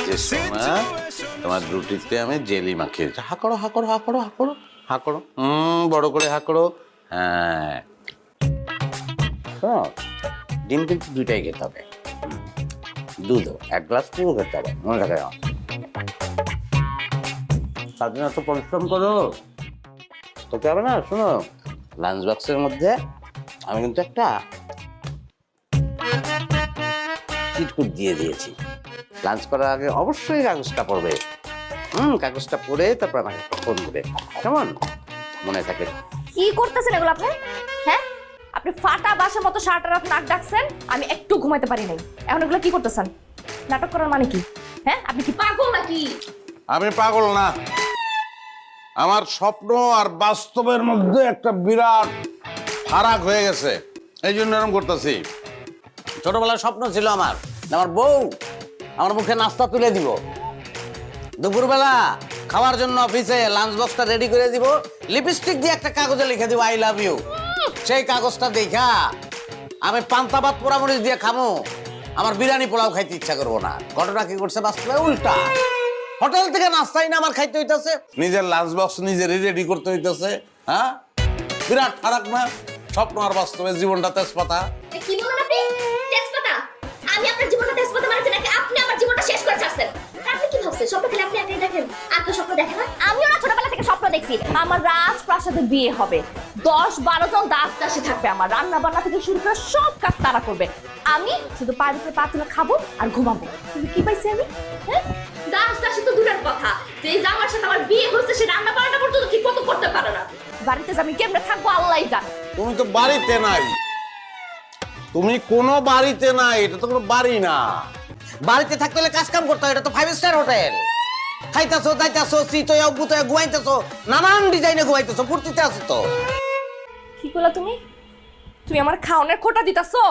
যে সোনা তোমার রুটিতে আমি জেলি মাখিয়েছি। হা করো হা করো হা করো হা করো হা করো, বড় করে হা করো। হ্যাঁ শোনো, ডিম কিন্তু দুইটাই খেতে হবে, দুধও 1 গ্লাস পুরো খেতে হবে, মনে থাকে। তার জন্য এত পরিশ্রম করো তোকে হবে না। শোনো, লাঞ্চ বক্সের মধ্যে আমি কিন্তু একটা চিটকুট দিয়ে দিয়েছি। লাঞ্চ করার আগে অবশ্যই কাগজটা পড়বে। কাগজটা পড়ে তারপর আমাকে ফোন দেবে, কেমন? মনে থাকে। কি করতেছেন এগুলো আপনি? হ্যাঁ, আপনি ফাটা বাসের মতো সারাটা রাত নাক ডাকছেন, আমি একটু ঘুমাইতে পারি নাই। এখন এগুলো কি করতেছেন? নাটক করার মানে কি? হ্যাঁ, আপনি কি পাগল নাকি? আমি পাগল না, আমার স্বপ্ন আর বাস্তবের মধ্যে একটা বিরাট ফারাক হয়ে গেছে, এই জন্য এরকম করতেছি। ছোটবেলার স্বপ্ন ছিল আমার বউ আমার মুখে নাস্তা তুলে দিব, দুপুরবেলা খাওয়ার জন্য অফিসে লাঞ্চ বক্সটা রেডি করে দিব, লিপস্টিক দিয়ে একটা কাগজে লিখে দিব আই লাভ ইউ। সেই কাগজটা দেখা আমি পান্তা ভাত পোড়ামরিচ দিয়ে খামো, আমার বিরিয়ানি পোলাও খাইতে ইচ্ছা করবো না। ঘটনা কি করছে বাস্তবে উল্টা, হোটেল থেকে নাস্তাই না আমার খাইতে হইতেছে, নিজের লাঞ্চ বক্স নিজেরই রেডি করতে হইতেছে। হ্যাঁ, বিরাট ফারাক না স্বপ্ন আর বাস্তবে? জীবনটা তেজপাতা। কি বলেন আপনি? তেজপাতা? আমি আপনার জীবনটা তেজপাতা মারছি নাকি আপনি আমার জীবনটা শেষ করে ছাড়ছেন? আপনি কি ভাবছেন স্বপ্ন খেলে আপনি একাই দেখেন? আর তো স্বপ্ন দেখেন না? আমিও না ছোটবেলা থেকে স্বপ্ন দেখছি আমার রাজপ্রাসাদে বিয়ে হবে, 10-12 জন দাস দাসী থাকবে, আমার রান্না বান্না থেকে শুরু করে সব কাজ তারা করবে, আমি শুধু পায়ের উপরে পা তুলে খাবো আর ঘুমাবো। কিন্তু কি পাইছি আমি? হ্যাঁ, দাস দাসী তো দূরের কথা, যে জামার সাথে আমার বিয়ে হচ্ছে সে রান্না বান্নাটা পর্যন্ত ঠিক মতো করতে পারে না। বাড়িতে যে আমি কেমনে থাকবো আল্লাহই জানে। তুমি তো বাড়িতে নাই, তুমি কোনো বাড়িতে নাই, এটা তো কোনো বাড়ি না। বাড়িতে থাকতে হলে কাজ কাম করতে হয়, এটা তো 5 স্টার হোটেল। খাইতেছো যাইতেছো চিতয়া বুতয়া ঘুমাইতেছো, নানান ডিজাইনে ঘুমাইতেছো, ফুর্তিতে আছো তো। কি করলা তুমি? তুমি আমার খাওয়ানোর খোটা দিতেছো,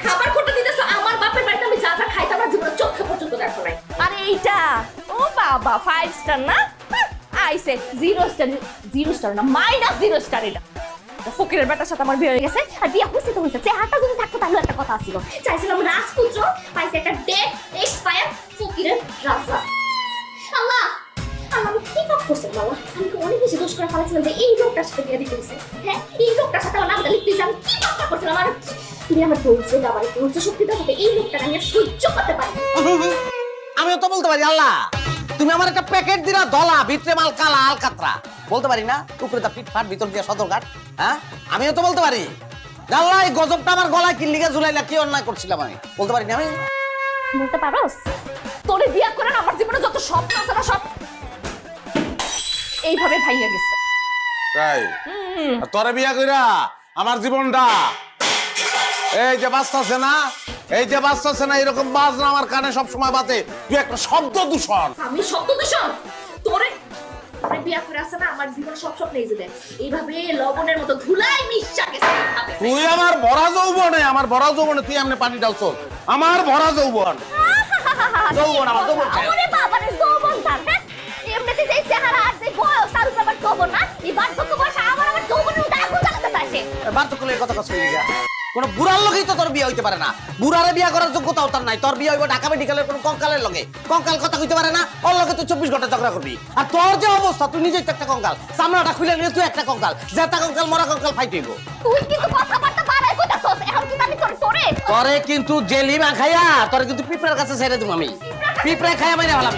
খাবার খোটা দিতেছো। আমার বাপের বাড়িতে আমি যা যা খাইতাম না জীবনে চোখে পর্যন্ত দেখো নাই। আরে এইটা ও বাবা 5 স্টার না, আইসে 0 স্টার, 0 স্টার না -0 স্টার। এটা ফকিরের বেটার সাথে আমার বিয়ে হয়ে গেছে, আর বিয়ে হয়েছে তো হয়েছে, চেহারাটা যদি থাকতো তাহলে একটা কথা আসছিল। চাইছিলাম রাজপুত্র, পাইছে একটা ডেট এক্সপায়ার ফকিরের রাজা। আল্লাহ আল্লাহ, আমি কি পাপ করছি বাবা? আমি তো অনেক বেশি দোষ করে ফেলেছিলাম যে এই লোকটার সাথে বিয়ে দিতে হয়েছে। হ্যাঁ, এই লোকটার সাথে আমার নামটা লিখতে হয়েছে। আমি কি পাপ করছিলাম? আর তুমি আমার বলছো বাবার বলছো সত্যিটা হবে, এই লোকটাকে আমি আর সহ্য করতে পারি না। আমিও তো বলতে পারি আল্লাহ, তুমি আমার একটা প্যাকেট দিলা দলা, ভিতরে মাল কালা আলকাতরা, বলতে পারি না? উপরে তা ফিটফাট, ভিতর দিয়ে সদরঘাট। হ্যাঁ, আমিও তো বলতে পারি আল্লাহ এই গজবটা আমার গলায় কি লিগে ঝুলাইলা, কি অন্যায় করছিলাম আমি, বলতে পারি না আমি? বলতে পারোস? তোরে বিয়ে করে আমার জীবনে যত স্বপ্ন আছে না সব এইভাবে ভাইয়া গেছে। তাই তোরে বিয়া কইরা আমার জীবনটা এই যে বাঁচতেছে না, এই যে বাঁচতেছে না, এরকম বাজনা আমার কানে সবসময় বাজে। তুই একটা শব্দ দূষণ। আমি শব্দ দূষণ? তোরে তোরে বিয়ে করে আছে না আমার জীবনে সব স্বপ্ন এই যে দেখ এইভাবে লবণের মতো ধুলাই মিশা গেছে। তুই আমার ভরা যৌবনে তুই এমনি পানি ঢালছ, আমার ভরা যৌবন। যৌবন আমার যৌবন। ওরে বাবা রে, যৌবন থাক। এমনিতে যে চেহারা আর যে বয়স তার উপর আবার যৌবন না, এই বার্ধক্য বয়স আমার যৌবনের মধ্যে আগুন জ্বালাতে চাইছে। বার্ধক্যের কথা কথা শুনি গা, কোন বুড়ার লগেই তো তোর বিয়ে হইতে পারে না। বুড়ারে বিয়ে করার যোগ্যতাও তার নাই। তোর বিয়ে হইব ঢাকা মেডিকেলের কোন কঙ্কালের লগে, কঙ্কাল কথা কইতে পারে না, ওর লগে তুই 24 ঘন্টা ঝগড়া করবি। আর তোর যে অবস্থা, তুই নিজেই তো একটা কঙ্কাল, চামড়াটা খুলে নিয়ে তুই একটা কঙ্কাল, জেতা কঙ্কাল মরা কঙ্কাল ফাইটিব। তুই কিন্তু কথাবার্তা বাড়াই কইতাছস, এখন কিন্তু আমি তোরে তোরে কিন্তু জেলি মাখাইয়া তোরে কিন্তু পিঁপড়ার কাছে ছেড়ে দেব আমি, পিঁপড়া খাইয়া মাইরা হলাম।